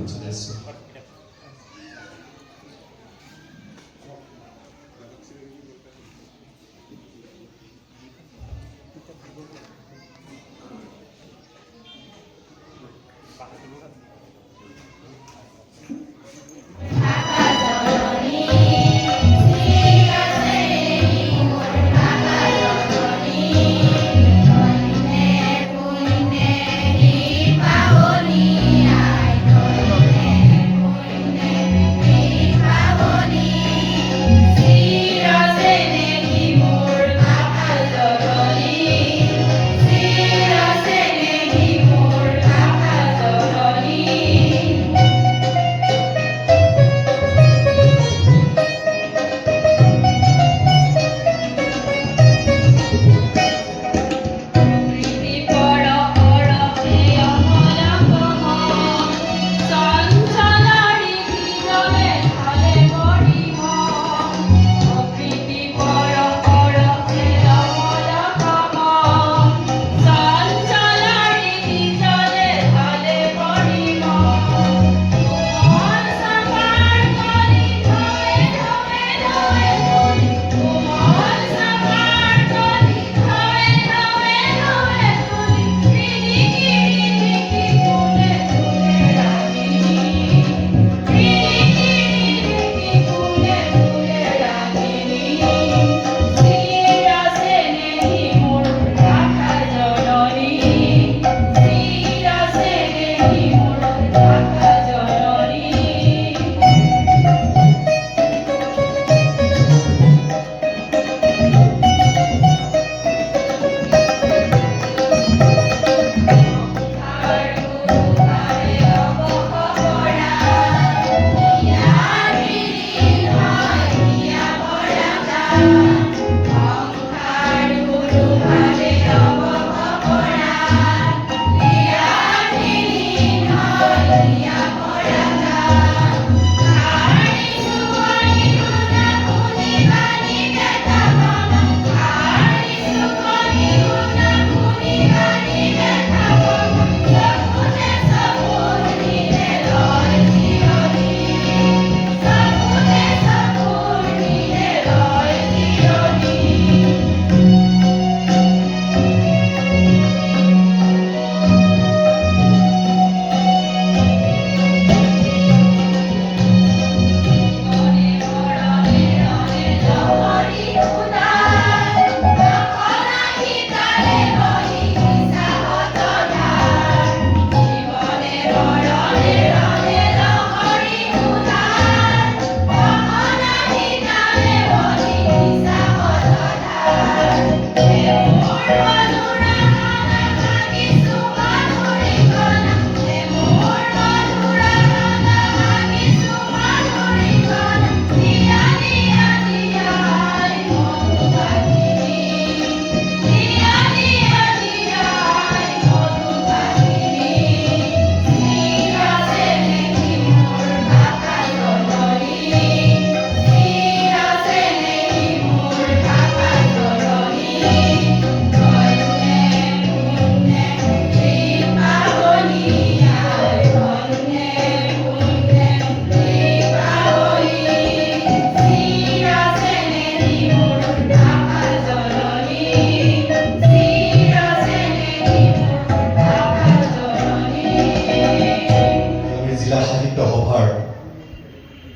অনুৰোধ জনাইছোঁ।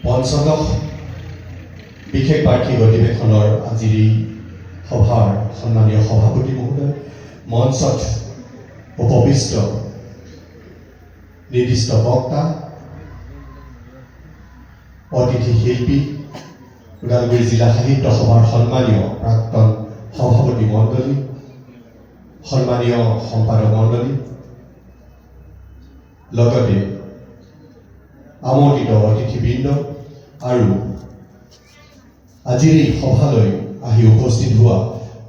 পঞ্চদশ বিশেষ বাৰ্ষিক অধিৱেশনৰ আজিৰ এই সভাৰ সন্মানীয় সভাপতি মহোদয়, মঞ্চত উপবিষ্ট নিৰ্দিষ্ট বক্তা, অতিথি শিল্পী, ওদালগুৰি জিলা সাহিত্য সভাৰ সন্মানীয় প্ৰাক্তন সভাপতি মণ্ডলী, সন্মানীয় সম্পাদক মণ্ডলী, লগতে আমন্ত্ৰিত অতিথিবৃন্দ আৰু আজিৰ এই সভালৈ আহি উপস্থিত হোৱা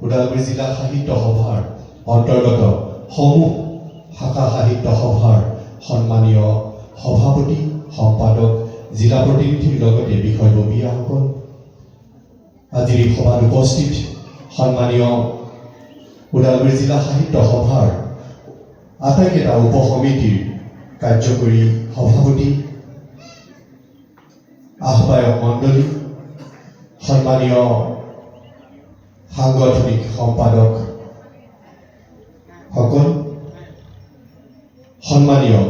ওদালগুৰি জিলা সাহিত্য সভাৰ অন্তৰ্গত সমূহ শাখা সাহিত্য সভাৰ সন্মানীয় সভাপতি, সম্পাদক, জিলা প্ৰতিনিধিৰ লগতে বিষয়ববীয়াসকল, আজিৰ এই সভাত উপস্থিত সন্মানীয় ওদালগুৰি জিলা সাহিত্য সভাৰ আটাইকেইটা উপসমিতিৰ কাৰ্যকৰী সভাপতি, আহ্বায়ক মণ্ডলী, সন্মানীয় সাংগঠনিক সম্পাদক সকল, সন্মানীয়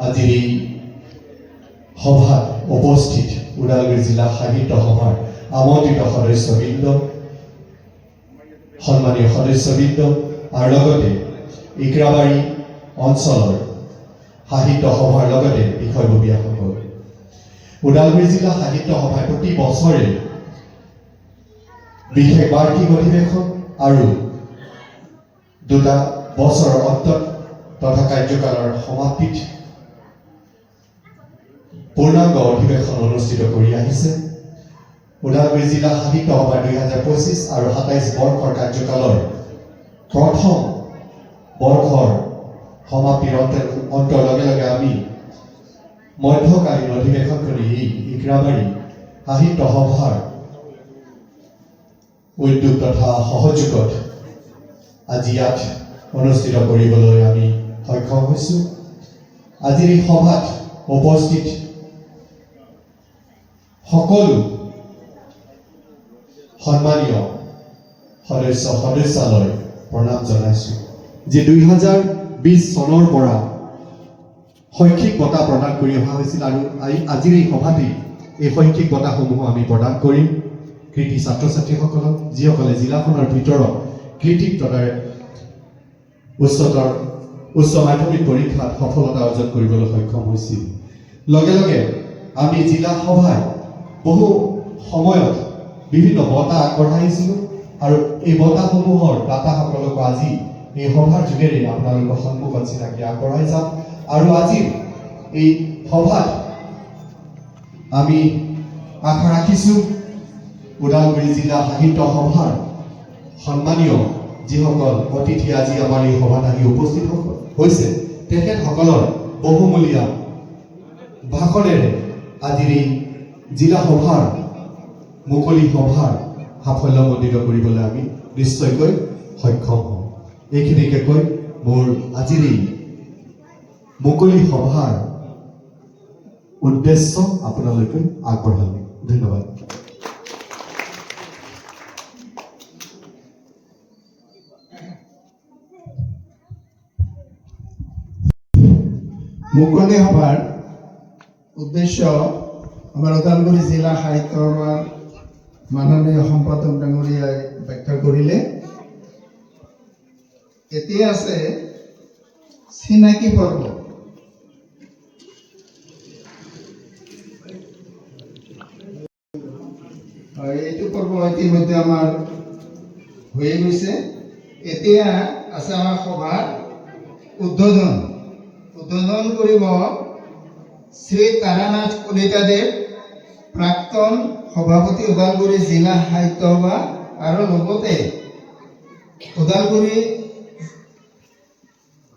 আজিৰ এই সভাত উপস্থিত ওদালগুৰি জিলা সাহিত্য সভাৰ আমন্ত্ৰিত সদস্যবৃন্দ, সন্মানীয় সদস্যবৃন্দ আৰু লগতে ইকৰাবাৰী অঞ্চলৰ সাহিত্য সভাৰ লগতে বিষয়ববীয়াসকল। ওদালগুৰি জিলা সাহিত্য সভাই প্ৰতি বছৰে বিশেষ বাৰ্ষিক অধিৱেশন আৰু দুটা বছৰৰ অন্তত তথা কাৰ্যকালৰ সমাপ্তিত পূৰ্ণাংগ অধিৱেশন অনুষ্ঠিত কৰি আহিছে। ওদালগুৰি জিলা সাহিত্য সভা 2025 আৰু 27 বৰ্ষৰ কাৰ্যকালৰ প্ৰথম বৰ্ষৰ সমাপ্তিৰ অন্তৰ লগে লগে আমি মধ্যকালীন অধিৱেশনখনি এই ইকৰাবাৰী সাহিত্য সভাৰ উদ্যোগ তথা সহযোগত আজি ইয়াত অনুষ্ঠিত কৰিবলৈ আমি সক্ষম হৈছোঁ। আজিৰ এই সভাত উপস্থিত সকলো সন্মানীয় সদস্যালয় প্ৰণাম জনাইছোঁ। যে 2020 চনৰ পৰা শৈক্ষিক বঁটা প্ৰদান কৰি অহা হৈছিল আৰু আজিৰ এই সভাতেই এই শৈক্ষিক বঁটাসমূহ আমি প্ৰদান কৰিম কৃতি ছাত্ৰ ছাত্ৰীসকলক, যিসকলে জিলাখনৰ ভিতৰত কৃতিত্বতাৰে উচ্চ মাধ্যমিক পৰীক্ষাত সফলতা অৰ্জন কৰিবলৈ সক্ষম হৈছিল। লগে লগে আমি জিলা সভাই বহু সময়ত বিভিন্ন বঁটা আগবঢ়াইছিলোঁ আৰু এই বঁটাসমূহৰ দাতাসকলকো আজি এই সভাৰ যোগেৰে আপোনালোকৰ সন্মুখত চিনাকি আগবঢ়াই যাম। আৰু আজিৰ এই সভাত আমি আশা ৰাখিছোঁ ওদালগুৰি জিলা সাহিত্য সভাৰ সন্মানীয় যিসকল অতিথি আজি আমাৰ এই সভাত আহি উপস্থিত হৈছে তেখেতসকলৰ বহুমূলীয়া ভাষণেৰে আজিৰ এই জিলা সভাৰ মুকলি সভাৰ সাফল্যমণ্ডিত কৰিবলৈ আমি নিশ্চয়কৈ সক্ষম হ'ম। এইখিনিকে কৈ মোৰ আজিৰ এই মুকলি সভাৰ উদ্দেশ্য আপোনালোকে আগবঢ়ালে। ধন্যবাদ। মুকলি সভাৰ উদ্দেশ্য আমাৰ ওদালগুৰি জিলা সাহিত্য সভাৰ মাননীয় সম্পাদক ডাঙৰীয়াই ব্যাখ্যা কৰিলে। এতিয়া আছে চিনাকি পৰ্ব। এইটো পৰ্ব ইতিমধ্যে আমাৰ হৈয়ে গৈছে। এতিয়া আছে আমাৰ সভাৰ উদ্বোধন কৰিব শ্ৰী তাৰানাথ কলিতাদেৱ, প্ৰাক্তন সভাপতি ওদালগুৰি জিলা সাহিত্য সভা, আৰু লগতে ওদালগুৰি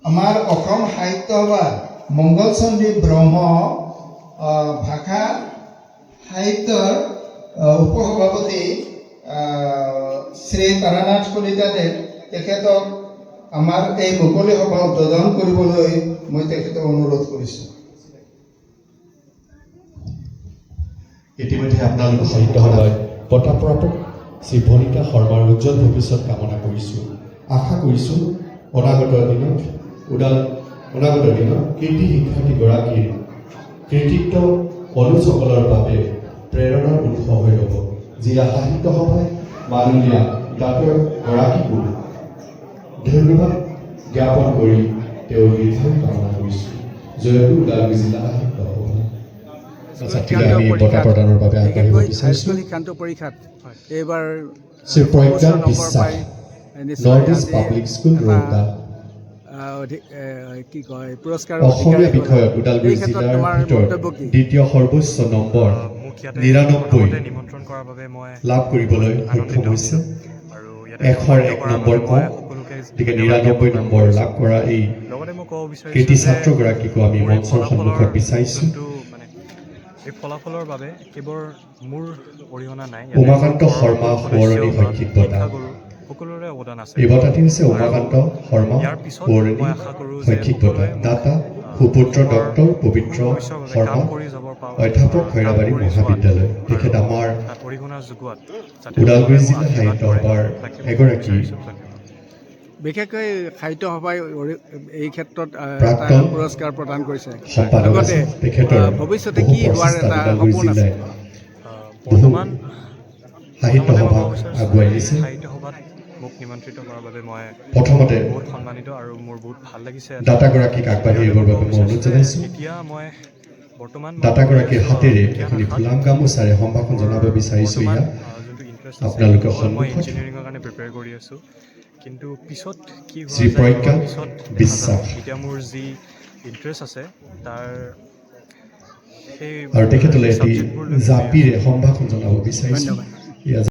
আমাৰ অসম সাহিত্য সভাৰ মংগলচন্দ্ৰী ব্ৰহ্ম ভাষা সাহিত্যৰ উপসভাপতি শ্ৰী তাৰানাথ কলিতাদেৱ, তেখেতক আমাৰ এই মুকলি সভা উদ্বোধন কৰিবলৈ মই তেখেতক অনুৰোধ কৰিছোঁ। ইতিমধ্যে আপোনালোকৰ সাহিত্য সভাত বঁটাপ্ৰাপক শ্ৰী ভনিতা শৰ্মাৰ উজ্জ্বল ভৱিষ্যত কামনা কৰিছোঁ। আশা কৰিছোঁ অনাগত দিনত কৃতি শিক্ষাৰ্থীগৰাকীৰ কৃতিত্ব অনুজসকলৰ বাবে প্ৰেৰণাৰ উৎস হৈ ৰ'ব। জিলা সাহিত্য সভাই মাননীয় ডাক্তৰগৰাকীকো ধন্যবাদ জ্ঞাপন কৰি তেওঁৰ দীৰ্ঘায়ু কামনা কৰিছোঁ। জয়গুৰু ওদালগুৰি জিলা সাহিত্য সভা। আমি বঁটা প্ৰদানৰ বাবে আগবাঢ়িব বিচাৰিছোঁ। এইবাৰ শ্ৰী প্ৰজ্ঞান বিশ্বাস, north east public school, Rowta. কি কয় পুৰস্কাৰ অসমীয়া বিষয়ত ওদালগুৰি জিলাৰ ভিতৰত দ্বিতীয় সৰ্বোচ্চ নম্বৰ 99 নিমন্ত্ৰণ কৰাৰ বাবে মই লাভ কৰিবলৈ সক্ষম হৈছে। 101 নম্বৰ কম, গতিকে 99 নম্বৰ লাভ কৰা এই লগতে মই ক'ব বিচাৰিছোঁ কৃতি ছাত্ৰগৰাকীকো আমি মঞ্চৰ সন্মুখত বিচাৰিছোঁ। এই ফলাফলৰ বাবে কেৱল মোৰ অৰিহণা নাই, উমাকান্ত শৰ্মা সোঁৱৰণী শৈক্ষিক বঁটা। সকলোৰে অৱদান আছে। এই বঁটাটি হৈছে উমাকান্ত শৰ্মা সোঁৱৰণী শৈক্ষিক বঁটা। দাতা সুপুত্ৰ ডক্টৰ পবিত্ৰ ভৱিষ্যতভাৱে কাম শৰ্মা কৰি যাব পাৰোঁ, অধ্যাপক কাম খৈৰাবাৰী কৰি যোৱাত মহাবিদ্যালয় আৰু তেখেত আমাৰ তাত অৰিহণা যোগোৱাত যাতে ওদালগুৰি তেওঁলোকে জিলা আশীৰ্বাদ সাহিত্য কৰে, সভাৰ তাকে এগৰাকী বিচাৰিছোঁ। ধন্যবাদ। বিশেষকৈ সাহিত্য সভাই এই ক্ষেত্ৰত এটা প্ৰাক্তন পুৰস্কাৰ প্ৰদান কৰিছে। সম্পাদক লগতে আছিল তেখেতৰ ভৱিষ্যতে বহু কি হোৱাৰ প্ৰচেষ্টাত এটা ওদালগুৰি সপোন আছে। জিলাই বৰ্তমান সাহিত্য প্ৰথমতে মই সভাক ক'ব বিচাৰিছোঁ আগুৱাই এই নিছে সাহিত্য সভাত মোক নিমন্ত্ৰিত কৰাৰ বাবে মই প্ৰথমতে বহুত সন্মানিত আৰু মোৰ বহুত ভাল লাগিছে। দাতাগৰাকীক আগবাঢ়ি আহিবৰ বাবে মই অনুৰোধ জনাইছোঁ এতিয়া মই বৰ্তমান দাতাগৰাকীৰ হাতেৰে বিজ্ঞান এখনি শাখাত ফুলাম গামোচাৰে সম্ভাষণ জনাব বিচাৰিছোঁ বৰ্তমান ইয়াত যোনটো ইণ্টাৰেষ্ট আপোনালোকৰ আছে মই সন্মুখত ইঞ্জিনিয়াৰিঙৰ কাৰণে প্ৰিপেয়াৰ কৰি আছোঁ, কিন্তু পিছত কি হোৱা শ্ৰী যায় প্ৰজ্ঞা পিছত দেখা বিশ্বাস। যাব। এতিয়া মোৰ যি ইণ্টাৰেষ্ট আছে তাৰ সেই আৰু তেখেতলৈ এটি ছাবজেক্টবোৰ লৈ পঢ়ি জাপিৰে সম্ভাষণ জনাব বিচাৰিছোঁ ধন্যবাদ। ইয়াত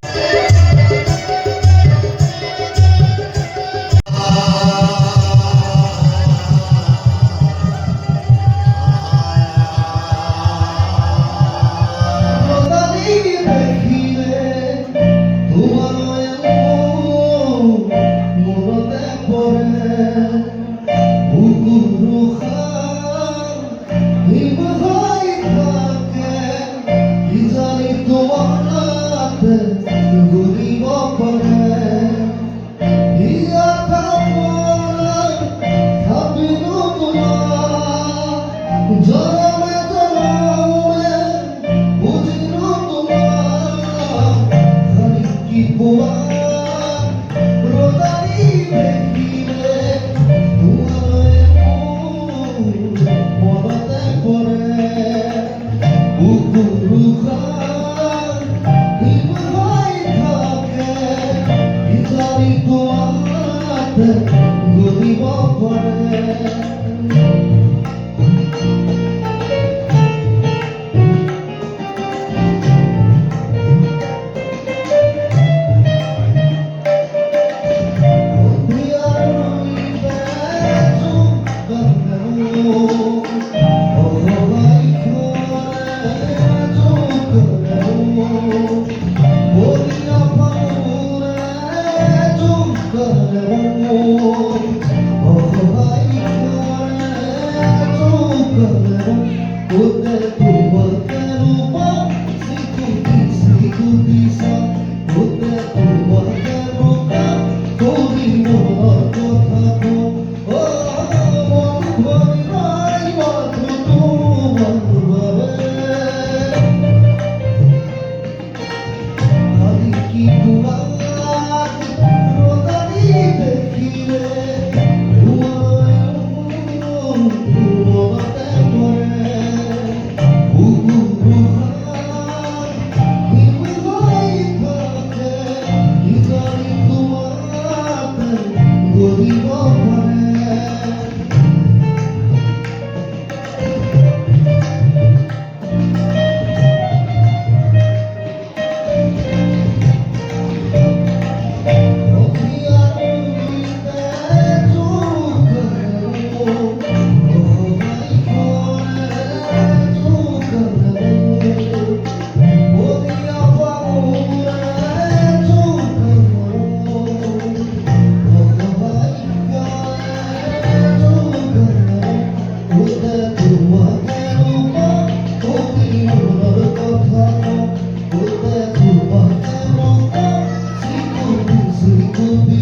Could be